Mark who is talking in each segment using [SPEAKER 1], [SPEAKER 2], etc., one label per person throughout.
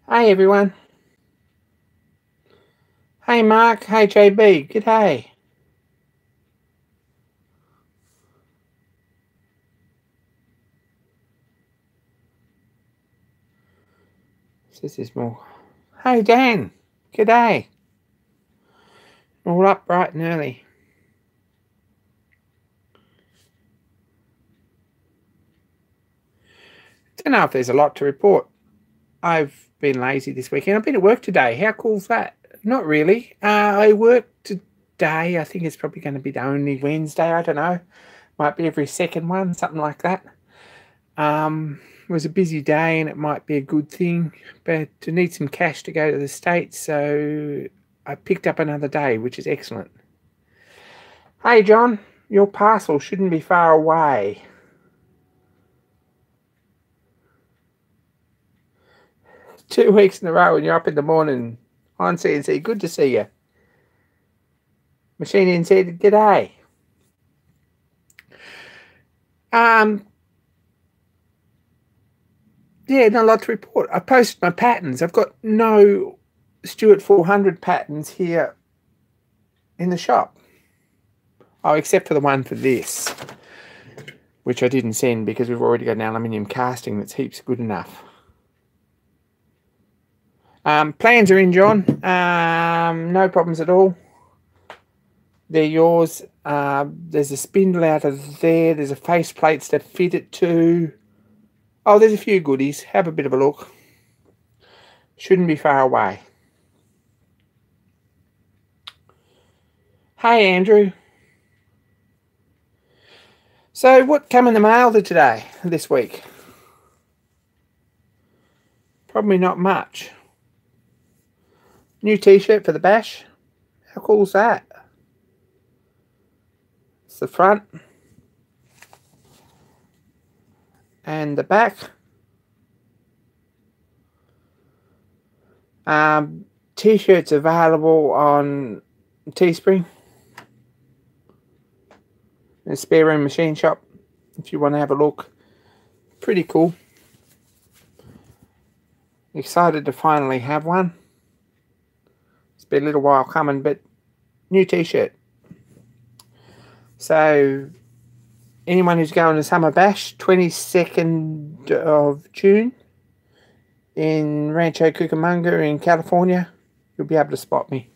[SPEAKER 1] Hey everyone. Hey Mark. Hey JB. G'day. This is more. Hey Dan. G'day. All up bright and early. Don't know if there's a lot to report. I've been lazy this weekend. I've been at work today. How cool's that? Not really. I worked today. I think it's probably going to be the only Wednesday. I don't know. Might be every second one, something like that. It was a busy day and it might be a good thing, but I need some cash to go to the States, so I picked up another day, which is excellent. Hey John, your parcel shouldn't be far away. 2 weeks in a row and you're up in the morning on CNC. Good to see you. Machine in said, g'day. Um, yeah, not a lot to report. I posted my patterns. I've got no Stuart 400 patterns here in the shop. Oh, except for the one for this, which I didn't send because we've already got an aluminium casting that's heaps good enough. Plans are in, John. No problems at all. They're yours. There's a spindle out of there. There's a face plates to fit it to. Oh, there's a few goodies. Have a bit of a look. Shouldn't be far away. Hey, Andrew. So, what came in the mail today, this week? Probably not much. New t-shirt for the bash. How cool is that? It's the front. And the back. T-shirts available on Teespring. A spare room machine shop if you want to have a look. Pretty cool. Excited to finally have one. It's been a little while coming, but new t-shirt. So anyone who's going to Summer Bash, 22nd of June in Rancho Cucamonga in California, you'll be able to spot me.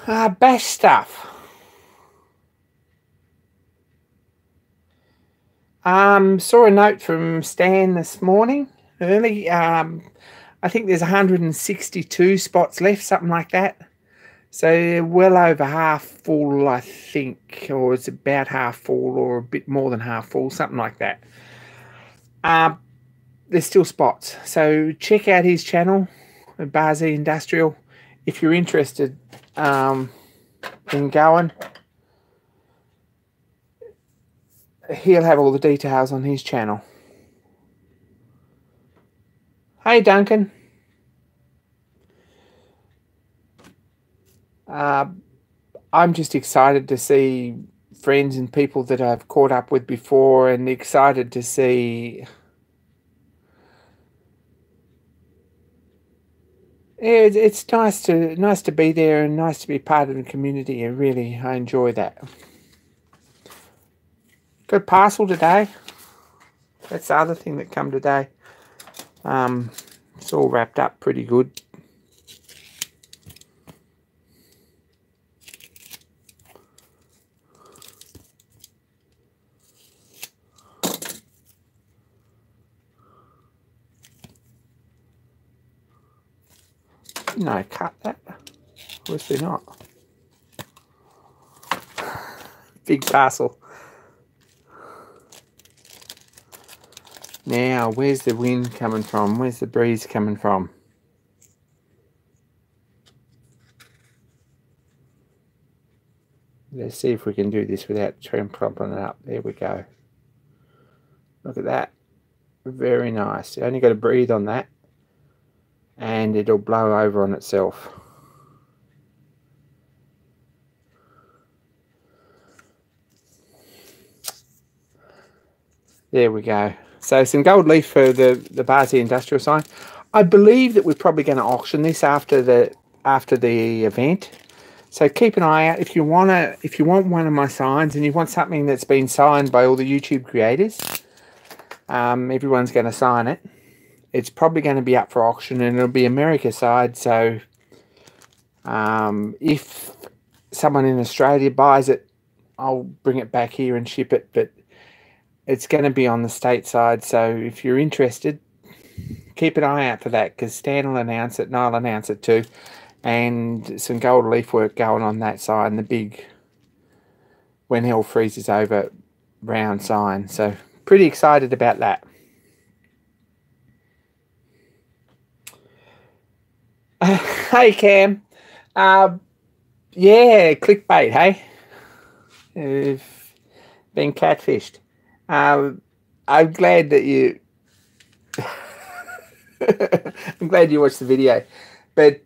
[SPEAKER 1] Bash stuff. Saw a note from Stan this morning early. I think there's 162 spots left, something like that. So well over half full, I think, or it's about half full or a bit more than half full, something like that. There's still spots. So check out his channel, Barzy Industrial, if you're interested in going. He'll have all the details on his channel. Hey, Duncan. I'm just excited to see friends and people that I've caught up with before, and excited to see. Yeah, it's nice to be there and nice to be part of the community. I enjoy that. Got parcel today. That's the other thing that come today. It's all wrapped up pretty good. No, cut that. Obviously not. Big parcel. Now, where's the wind coming from? Where's the breeze coming from? Let's see if we can do this without trampling it up. There we go. Look at that. Very nice. You only got to breathe on that, and it'll blow over on itself. There we go. So some gold leaf for the Barzy industrial sign. I believe that we're probably going to auction this after the event. So keep an eye out if you want one of my signs and you want something that's been signed by all the YouTube creators. Everyone's going to sign it. It's probably going to be up for auction, and it'll be America side. So if someone in Australia buys it, I'll bring it back here and ship it. But it's going to be on the state side. So if you're interested, keep an eye out for that, because Stan will announce it and I'll announce it too. And some gold leaf work going on that side, and the big "When Hell Freezes Over" round sign. So pretty excited about that. Hey Cam, yeah, clickbait. Hey, been catfished. I'm glad that you. I'm glad you watched the video, but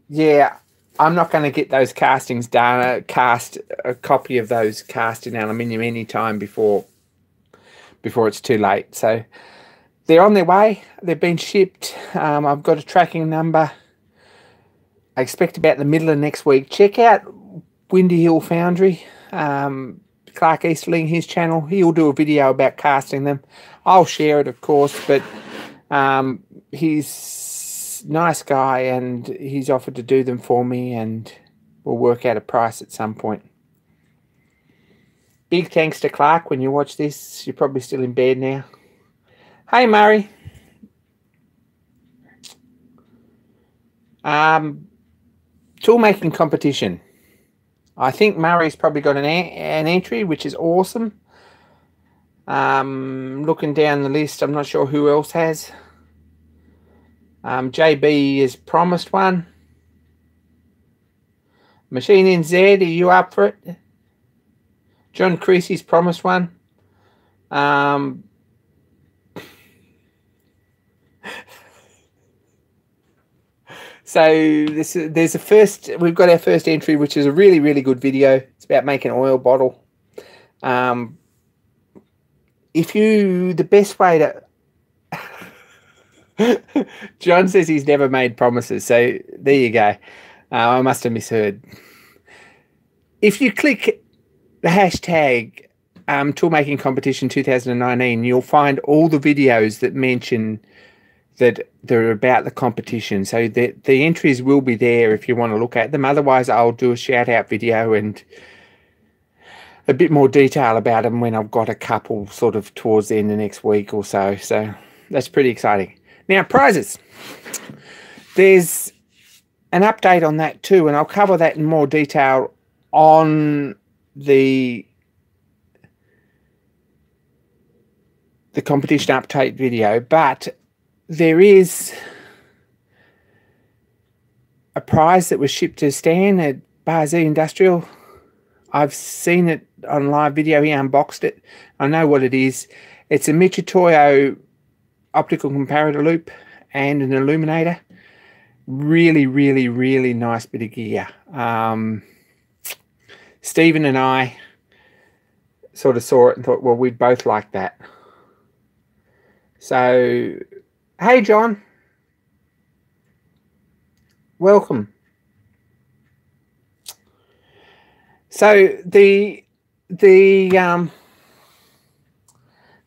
[SPEAKER 1] yeah, I'm not going to get those castings done. Cast a copy of those cast in aluminium anytime before it's too late. So they're on their way. They've been shipped. I've got a tracking number. I expect about the middle of next week. Check out Windy Hill Foundry. Clark Easterling, his channel. He'll do a video about casting them. I'll share it, of course, but he's a nice guy and he's offered to do them for me, and we'll work out a price at some point. Big thanks to Clark. When you watch this, you're probably still in bed now. Hey, Murray. Tool making competition. I think Murray's probably got an entry, which is awesome. Looking down the list, I'm not sure who else has. JB has promised one. Machine NZ, are you up for it? John Creasy's promised one. So there's a first. We've got our first entry, which is a really, really good video. It's about making an oil bottle. The best way to. John says he's never made promises, so there you go. I must have misheard. If you click the hashtag Toolmaking Competition 2019, you'll find all the videos that mention that they're about the competition. So the entries will be there if you want to look at them. Otherwise, I'll do a shout out video and a bit more detail about them when I've got a couple sort of towards the end of next week or so. So that's pretty exciting. Now, prizes. There's an update on that too, and I'll cover that in more detail on the competition update video. But there is a prize that was shipped to Stan at Barzy Industrial. I've seen it on live video. He unboxed it. I know what it is. It's a Michitoyo optical comparator loop and an illuminator. Really, really, really nice bit of gear. Stephen and I sort of saw it and thought, well, we'd both like that. So, hey, John. Welcome. So the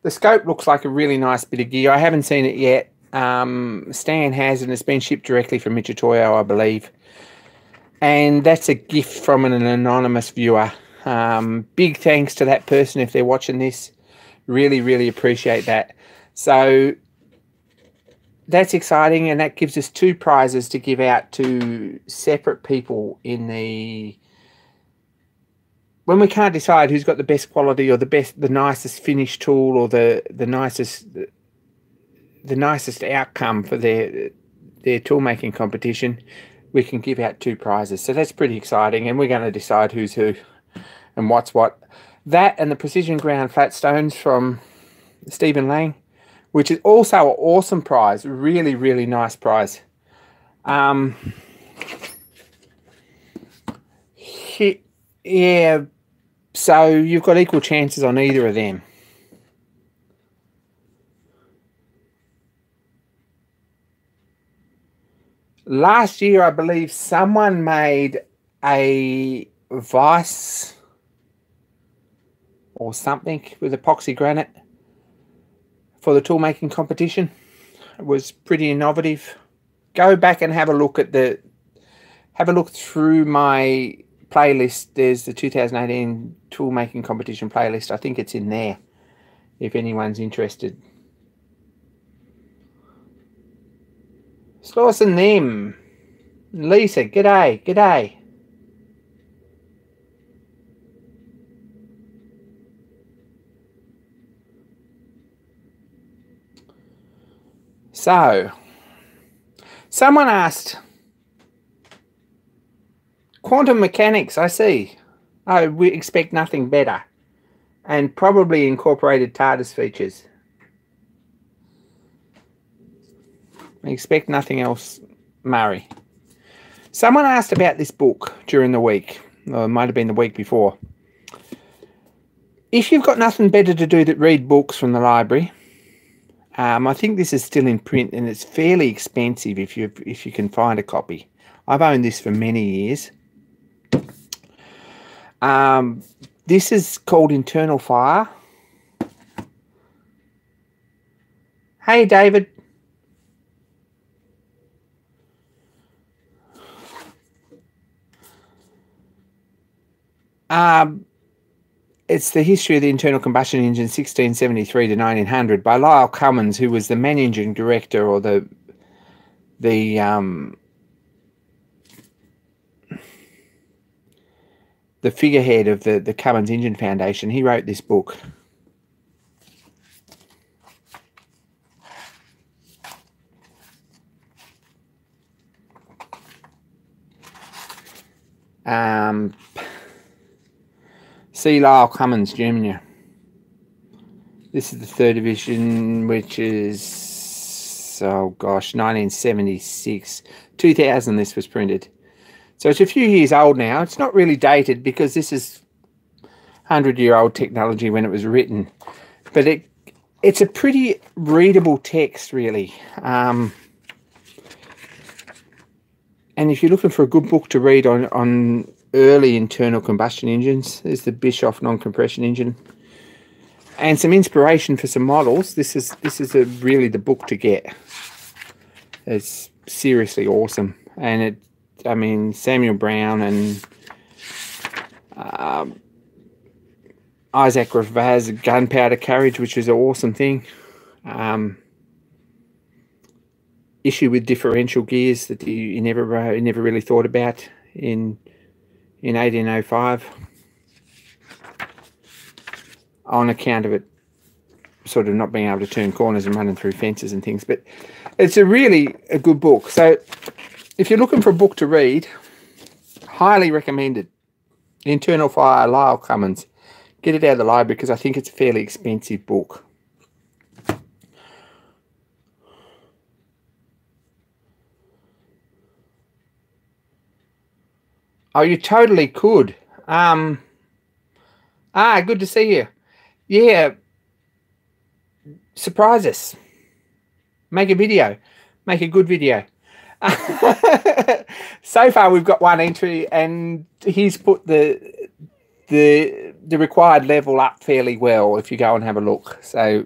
[SPEAKER 1] scope looks like a really nice bit of gear. I haven't seen it yet. Stan has, and it's been shipped directly from Michitoyo, I believe. And that's a gift from an anonymous viewer. Big thanks to that person if they're watching this. Really, really appreciate that. So that's exciting, and that gives us 2 prizes to give out to separate people in the... When we can't decide who's got the best quality or the nicest finished tool or the nicest outcome for their tool making competition, we can give out 2 prizes. So that's pretty exciting, and we're going to decide who's who and what's what. That and the precision ground flat stones from Stephen Lang, which is also an awesome prize. Really, really nice prize. Yeah, so you've got equal chances on either of them. Last year, I believe someone made a vise or something with epoxy granite for the tool making competition. It was pretty innovative. Go back and have a look through my playlist. There's the 2018 tool making competition playlist. I think it's in there if anyone's interested. Slawson them. Lisa, g'day, g'day. So, someone asked, quantum mechanics, I see. We expect nothing better. And probably incorporated TARDIS features. I expect nothing else, Murray. Someone asked about this book during the week. Or it might have been the week before. If you've got nothing better to do than read books from the library, I think this is still in print and it's fairly expensive if you can find a copy. I've owned this for many years. This is called Internal Fire. Hey, David. It's the history of the internal combustion engine, 1673 to 1900, by Lyle Cummins, who was the managing director or the figurehead of the Cummins Engine Foundation. He wrote this book. C. Lyle Cummins Jr. This is the third edition, which is, oh gosh, 1976. 2000 this was printed. So it's a few years old now. It's not really dated because this is 100-year-old technology when it was written. But it's a pretty readable text, really. And if you're looking for a good book to read on early internal combustion engines, there's the Bischoff non-compression engine. And some inspiration for some models. This is really the book to get. It's seriously awesome. And I mean, Samuel Brown and Isaac Ravaz, gunpowder carriage, which is an awesome thing. Issue with differential gears that you never really thought about in 1805 on account of it sort of not being able to turn corners and running through fences and things. But it's a good book. So if you're looking for a book to read, highly recommended. Internal Fire, Lyle Cummins. Get it out of the library because I think it's a fairly expensive book. Oh, you totally could. Good to see you. Yeah. Surprise us. Make a video. Make a good video. So far we've got one entry and he's put the required level up fairly well if you go and have a look. So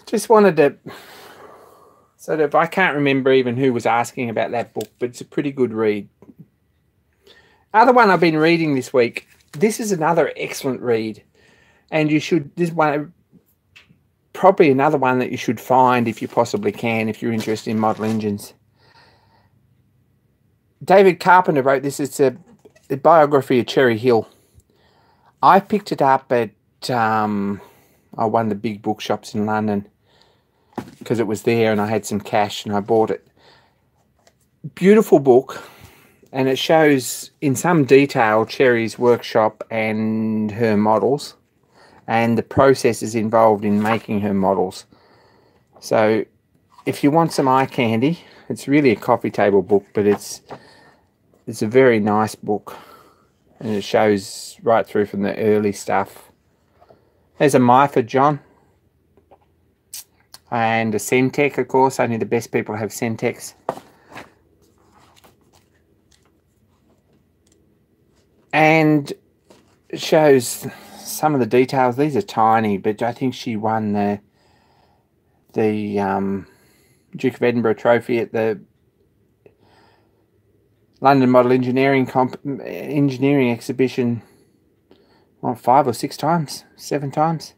[SPEAKER 1] just wanted to sort of, I can't remember even who was asking about that book, but it's a pretty good read. Other one I've been reading this week, this is another excellent read, and this one probably another one that you should find if you possibly can, if you're interested in model engines. David Carpenter wrote this. It's a biography of Cherry Hill. I picked it up at one of the big bookshops in London because it was there and I had some cash and I bought it. Beautiful book, and it shows in some detail Cherry's workshop and her models and the processes involved in making her models. So if you want some eye candy, it's really a coffee table book, but it's a very nice book, and it shows right through from the early stuff. There's a Myford, John. And a Centec, of course. Only the best people have Centecs. And it shows some of the details. These are tiny, but I think she won the Duke of Edinburgh trophy at the London Model Engineering exhibition 5 or 6 times, 7 times.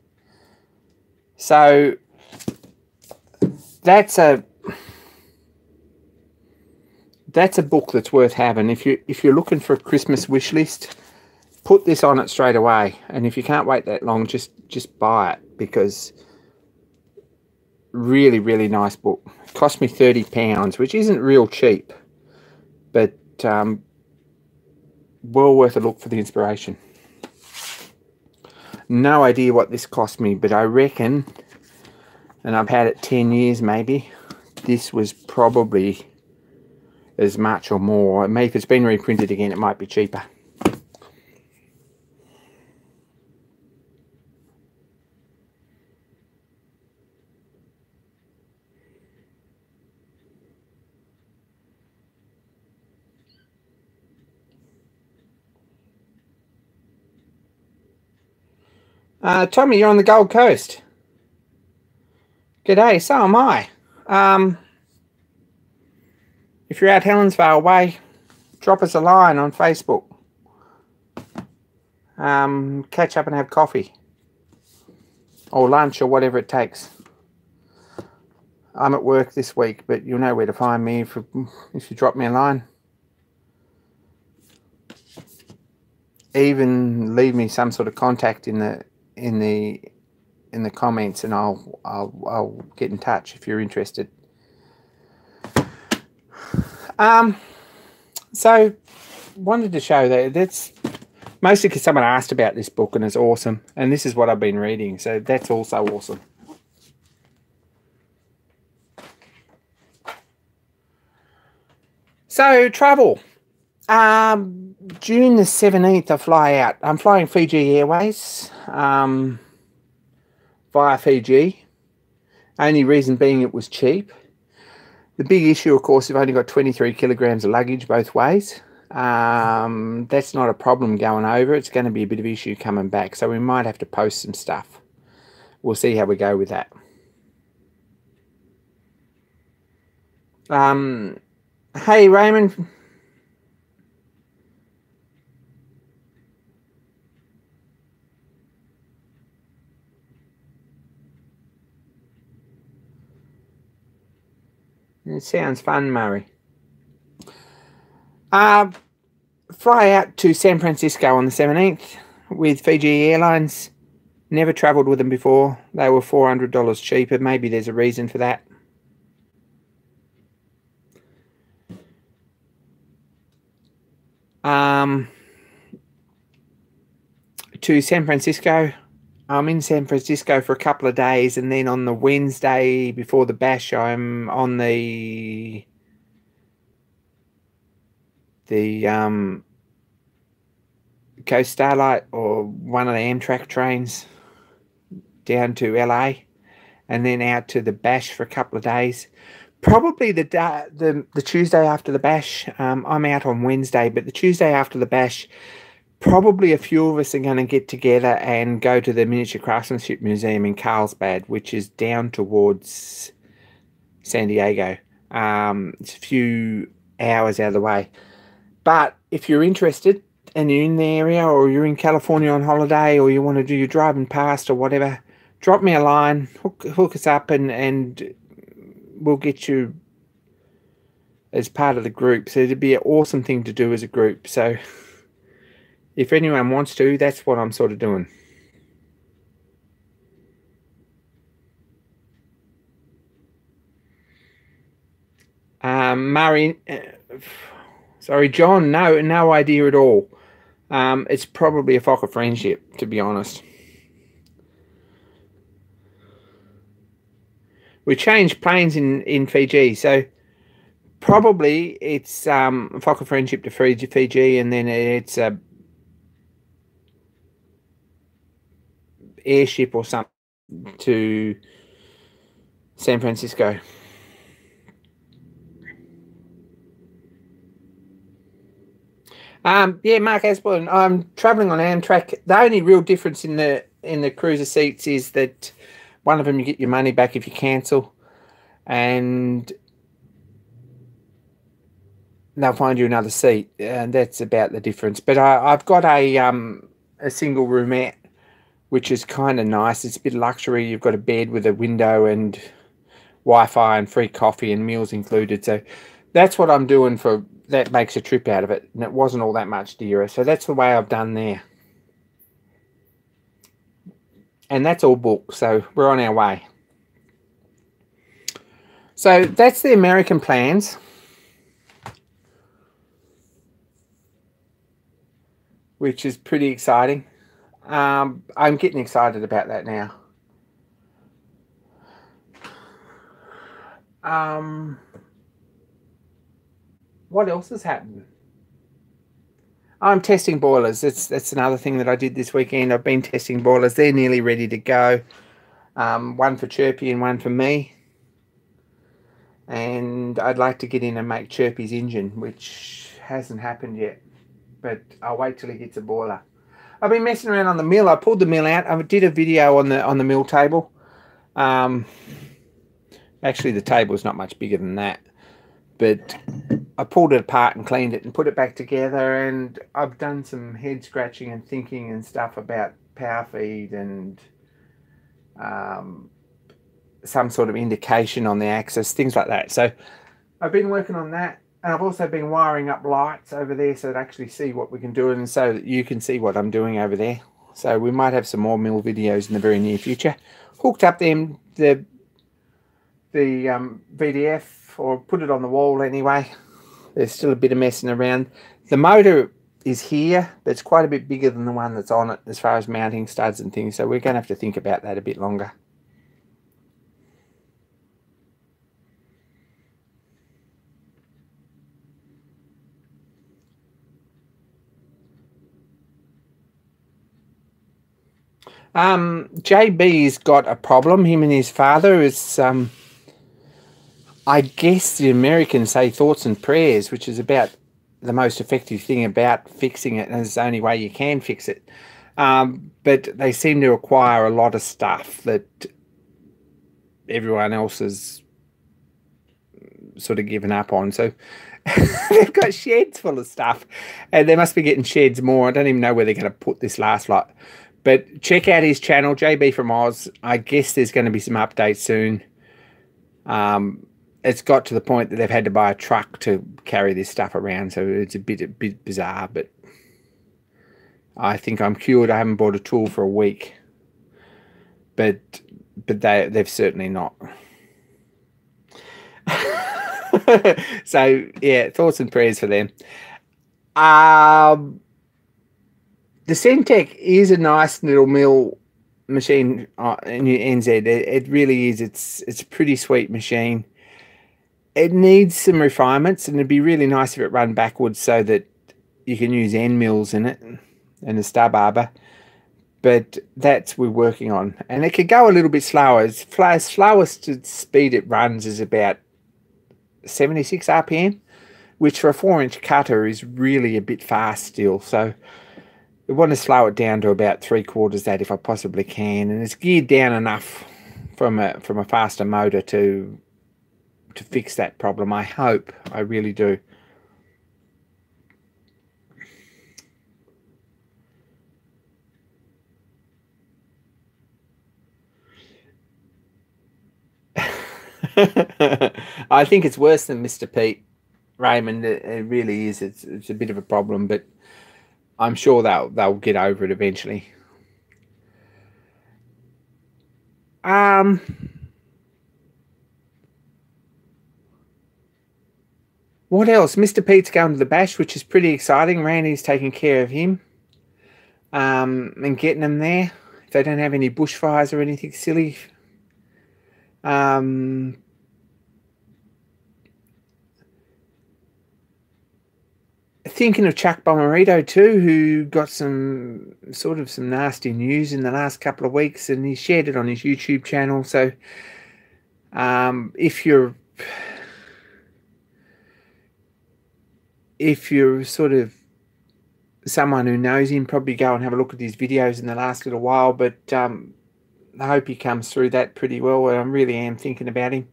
[SPEAKER 1] So that's a book that's worth having. If you're looking for a Christmas wish list, put this on it straight away. And if you can't wait that long, just buy it, because really, really nice book. It cost me £30, which isn't real cheap, but well worth a look for the inspiration. No idea what this cost me, but I reckon, and I've had it 10 years maybe, this was probably as much or more. Maybe if it's been reprinted again, it might be cheaper. Tommy, you're on the Gold Coast. G'day, so am I. If you're out Helensvale way, drop us a line on Facebook. Catch up and have coffee. Or lunch, or whatever it takes. I'm at work this week, but you'll know where to find me if you drop me a line. Even leave me some sort of contact in the comments, and I'll get in touch if you're interested. So wanted to show that's mostly because someone asked about this book and it's awesome, and this is what I've been reading, so that's also awesome. So travel. June the 17th I fly out. I'm flying Fiji Airways via Fiji. Only reason being it was cheap. The big issue, of course, I've only got 23 kilograms of luggage both ways. That's not a problem going over. It's going to be a bit of an issue coming back, so we might have to post some stuff. We'll see how we go with that. Hey, Raymond. It sounds fun, Murray. Fly out to San Francisco on the 17th with Fiji Airlines. Never travelled with them before. They were $400 cheaper. Maybe there's a reason for that. To San Francisco. I'm in San Francisco for a couple of days, and then on the Wednesday before the bash, I'm on the Coast Starlight, or one of the Amtrak trains down to LA, and then out to the bash for a couple of days. Probably the Tuesday after the bash. I'm out on Wednesday, but the Tuesday after the bash, probably a few of us are going to get together and go to the Miniature Craftsmanship Museum in Carlsbad, which is down towards San Diego. It's a few hours out of the way. But if you're interested and you're in the area, or you're in California on holiday, or you want to do your driving past or whatever, drop me a line, hook us up, and we'll get you as part of the group. So it'd be an awesome thing to do as a group. So if anyone wants to, that's what I'm sort of doing. Murray, sorry, John, no idea at all. It's probably a Fokker Friendship, to be honest. We changed planes in Fiji, so probably it's Fokker Friendship to Fiji, and then it's a airship or something to San Francisco. Yeah, Mark Asplin. I'm traveling on Amtrak. The only real difference in the cruiser seats is that one of them you get your money back if you cancel, and they'll find you another seat, and that's about the difference. But I've got a single roomette, which is kind of nice. It's a bit of luxury. You've got a bed with a window and Wi-Fi and free coffee and meals included. So that's what I'm doing for. That makes a trip out of it, and it wasn't all that much dearer. So that's the way I've done there. And that's all booked, so we're on our way. So that's the American plans. Which is pretty exciting. I'm getting excited about that now. What else has happened? I'm testing boilers. That's another thing that I did this weekend. I've been testing boilers. They're nearly ready to go. One for Chirpy and one for me. And I'd like to get in and make Chirpy's engine, which hasn't happened yet. But I'll wait till he gets a boiler. I've been messing around on the mill. I pulled the mill out. I did a video on the mill table. Actually, the table's not much bigger than that. But I pulled it apart and cleaned it and put it back together, and I've done some head scratching and thinking and stuff about power feed and some sort of indication on the axis, things like that. So I've been working on that, and I've also been wiring up lights over there so that I actually see what we can do and so that you can see what I'm doing over there. So we might have some more mill videos in the very near future. Hooked up the VDF, or put it on the wall anyway. There's still a bit of messing around. The motor is here, but it's quite a bit bigger than the one that's on it as far as mounting studs and things, so we're going to have to think about that a bit longer. JB's got a problem. Him and his father is I guess the Americans say thoughts and prayers, which is about the most effective thing about fixing it, and it's the only way you can fix it. But they seem to require a lot of stuff that everyone else has sort of given up on. So they've got sheds full of stuff, and they must be getting sheds more. I don't even know where they're going to put this last lot. But check out his channel, JB from Oz. I guess there's going to be some updates soon. It's got to the point that they've had to buy a truck to carry this stuff around, so it's a bit bizarre, but I think I'm cured. I haven't bought a tool for a week, but they've certainly not. So yeah, thoughts and prayers for them. The Centec is a nice little mill machine in NZ. It really is. It's a pretty sweet machine. It needs some refinements, and it'd be really nice if it ran backwards so that you can use end mills in it and a stub arbor. But that's we're working on, and it could go a little bit slower. Its slowest speed it runs is about 76 RPM, which for a 4-inch cutter is really a bit fast still. So I want to slow it down to about 3/4 that if I possibly can, and it's geared down enough from a faster motor to fix that problem. I hope. I really do. I think it's worse than Mr. Pete, Raymond. It really is. It's a bit of a problem, but I'm sure they'll get over it eventually. What else? Mr. Pete's going to the bash, which is pretty exciting. Randy's taking care of him and getting them there. If they don't have any bushfires or anything silly. Thinking of Chuck Bomarito too, who got some nasty news in the last couple of weeks, and he shared it on his YouTube channel. So If you're sort of someone who knows him, probably go and have a look at his videos in the last little while, but I hope he comes through that pretty well. I really am thinking about him.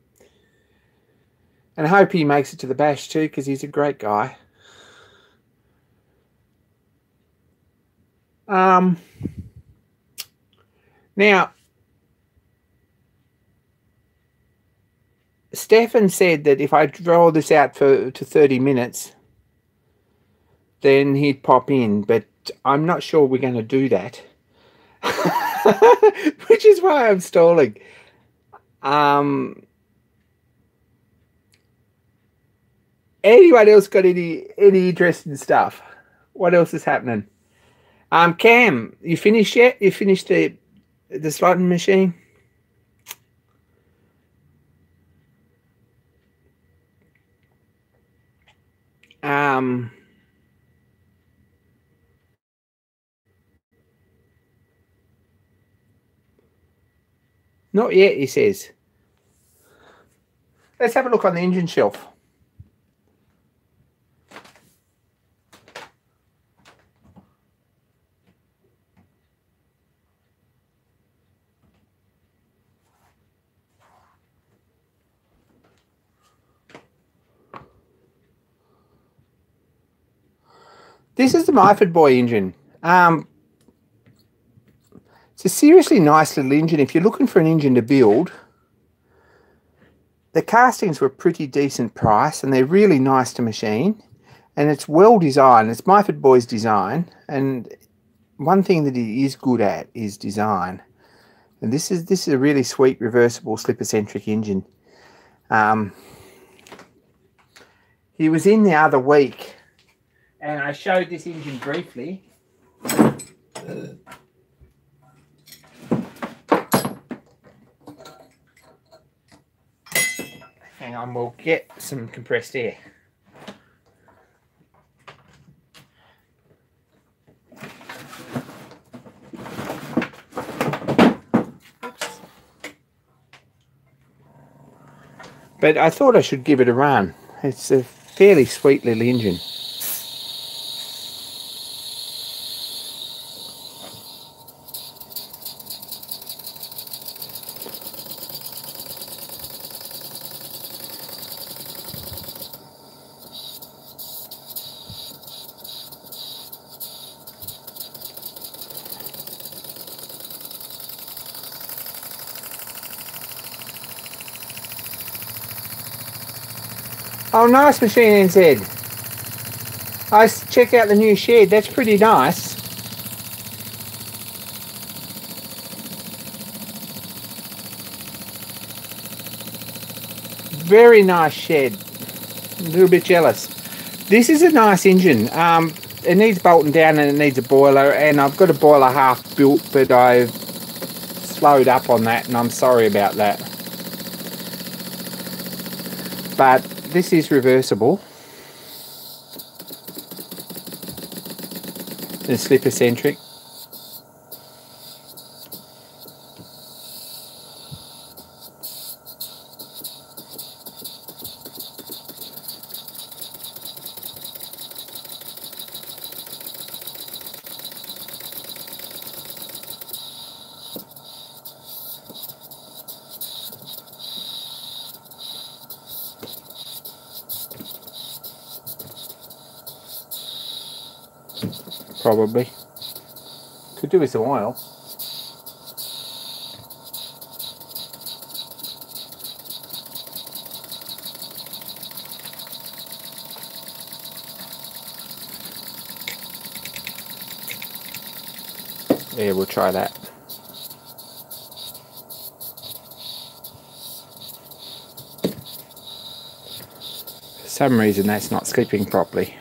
[SPEAKER 1] And I hope he makes it to the bash too, because he's a great guy. Now, Stefan said that if I draw this out to 30 minutes, then he'd pop in, but I'm not sure we're going to do that. Which is why I'm stalling. Anyone else got any interesting stuff? What else is happening? Cam, you finished yet? You finished the slotting machine? Not yet, he says. Let's have a look on the engine shelf. This is the Myford Boy engine. It's a seriously nice little engine. If you're looking for an engine to build, the castings were pretty decent price and they're really nice to machine. And it's well designed. It's Myford Boy's design. And one thing that he is good at is design. And this is a really sweet reversible slipper-centric engine. He was in the other week and I showed this engine briefly. Hang on, we'll get some compressed air. Oops. But I thought I should give it a run. It's a fairly sweet little engine. Oh, nice machine, NZ. I checked out the new shed. That's pretty nice. Very nice shed. A little bit jealous. This is a nice engine. It needs bolting down and it needs a boiler. And I've got a boiler half built, but I've slowed up on that, and I'm sorry about that. But this is reversible. It's slipper-centric. Probably. Could do with some oil. Yeah, we'll try that. For some reason that's not slipping properly.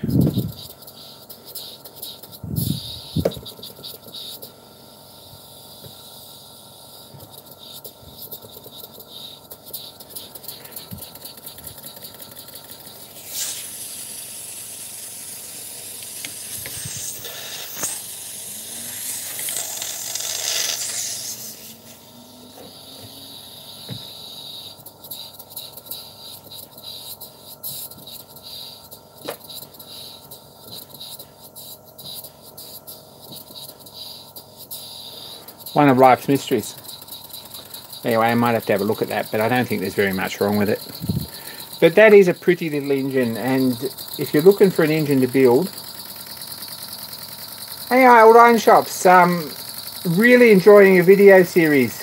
[SPEAKER 1] One of life's mysteries. Anyway, I might have to have a look at that, but I don't think there's very much wrong with it. But that is a pretty little engine, and if you're looking for an engine to build... Hey, old iron shops, really enjoying your video series.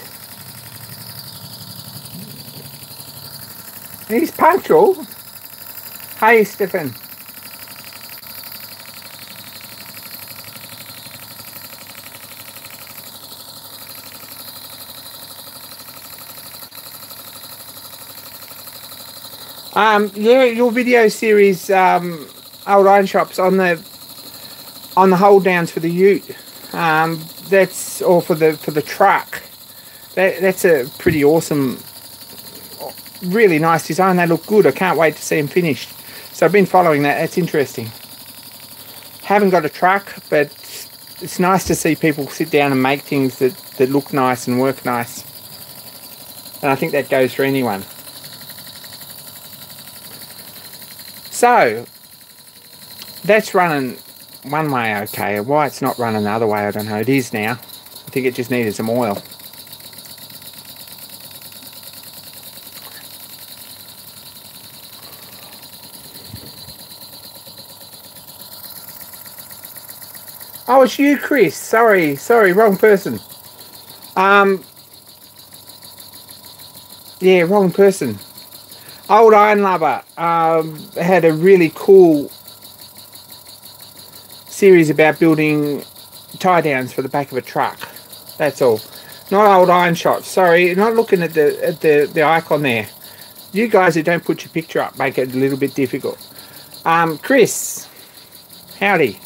[SPEAKER 1] He's punctual. Hey, Stephen. Yeah, your video series, old iron shops on the hold downs for the ute. That's or for the truck. That's a pretty awesome, really nice design. They look good. I can't wait to see them finished. So I've been following that. That's interesting. Haven't got a truck, but it's nice to see people sit down and make things that look nice and work nice. And I think that goes for anyone. So that's running one way okay. Why it's not running the other way, I don't know. It is now. I think it just needed some oil. Oh, it's you, Chris. Sorry, wrong person. Yeah, wrong person. Old Iron Lover had a really cool series about building tie downs for the back of a truck. That's all. Not Old Iron Shots. Sorry, not looking at the icon there. You guys who don't put your picture up make it a little bit difficult. Chris, howdy.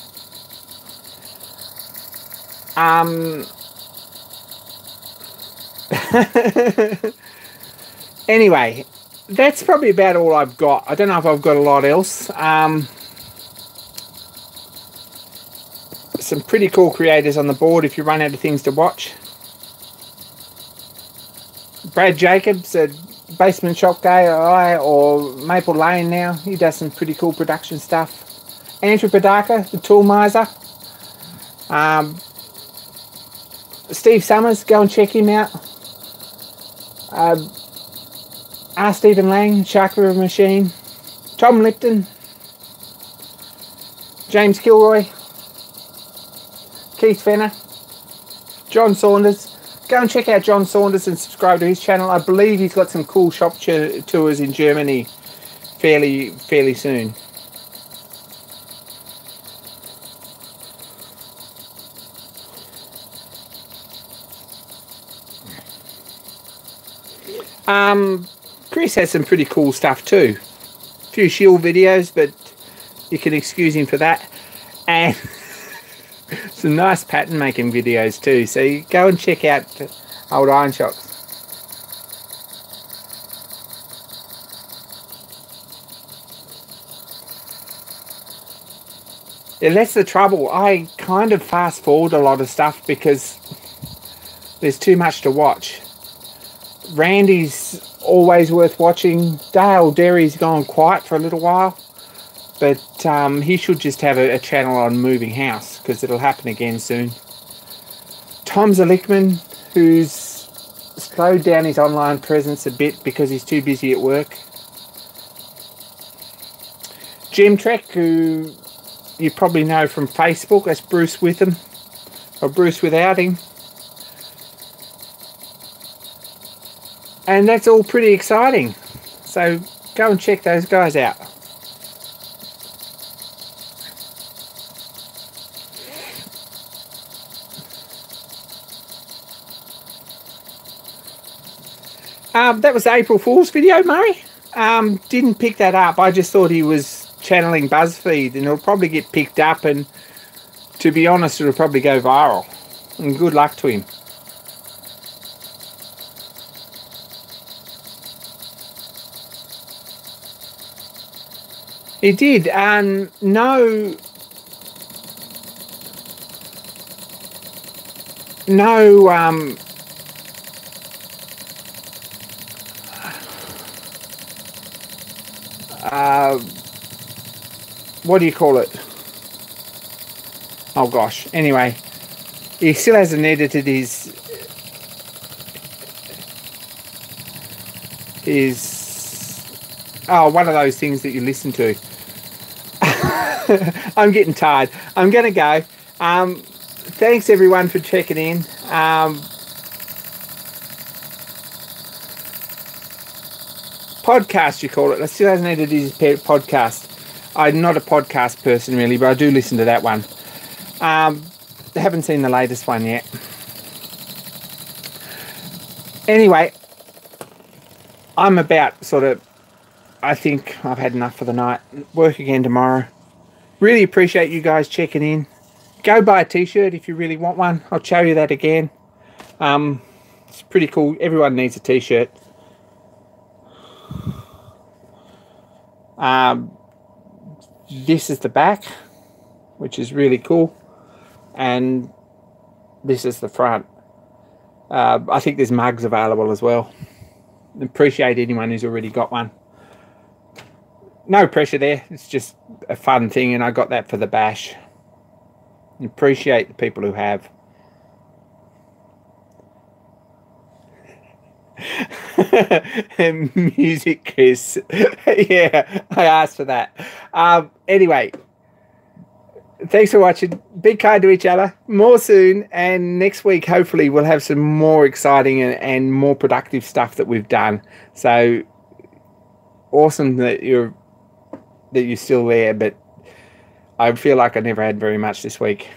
[SPEAKER 1] Anyway, that's probably about all I've got. I don't know if I've got a lot else. Some pretty cool creators on the board if you run out of things to watch. Brad Jacobs at Basement Shop Guy or Maple Lane now. He does some pretty cool production stuff. Andrew Padaka, the Tool Miser. Steve Summers, go and check him out. R. Stephen Lang, Shark River Machine. Tom Lipton. James Kilroy. Keith Fenner. John Saunders. Go and check out John Saunders and subscribe to his channel. I believe he's got some cool shop tours in Germany fairly soon. Chris has some pretty cool stuff too. A few shield videos, but you can excuse him for that. And some nice pattern making videos too. So you go and check out Old Iron Shops. Yeah, that's the trouble. I kind of fast forward a lot of stuff because there's too much to watch. Randy's always worth watching. Dale Derry's gone quiet for a little while, but he should just have a channel on moving house because it'll happen again soon. Tom Zalickman, who's slowed down his online presence a bit because he's too busy at work. Jim Trek, who you probably know from Facebook, that's Bruce with him, or Bruce without him. And that's all pretty exciting. So go and check those guys out. That was the April Fool's video, Murray. Didn't pick that up. I just thought he was channeling BuzzFeed, and it'll probably get picked up, and to be honest, it'll probably go viral. And good luck to him. He did, and no, what do you call it? Oh gosh, anyway, he still hasn't edited his is one of those things that you listen to. I'm getting tired. I'm going to go. Thanks everyone for checking in. Podcast, you call it. I still hasn't edited his podcast. I'm not a podcast person really, but I do listen to that one. I haven't seen the latest one yet. Anyway, I'm about I think I've had enough for the night. Work again tomorrow. Really appreciate you guys checking in. Go buy a t-shirt if you really want one. I'll show you that again. It's pretty cool. Everyone needs a t-shirt. This is the back, which is really cool, and this is the front. I think there's mugs available as well. Appreciate anyone who's already got one. No pressure there. It's just a fun thing, and I got that for the bash. Appreciate the people who have. Music, Chris. Yeah, I asked for that. Anyway, thanks for watching. Be kind to each other. More soon, and next week hopefully we'll have some more exciting and more productive stuff that we've done. So awesome that you're still there, but I feel like I never had very much this week.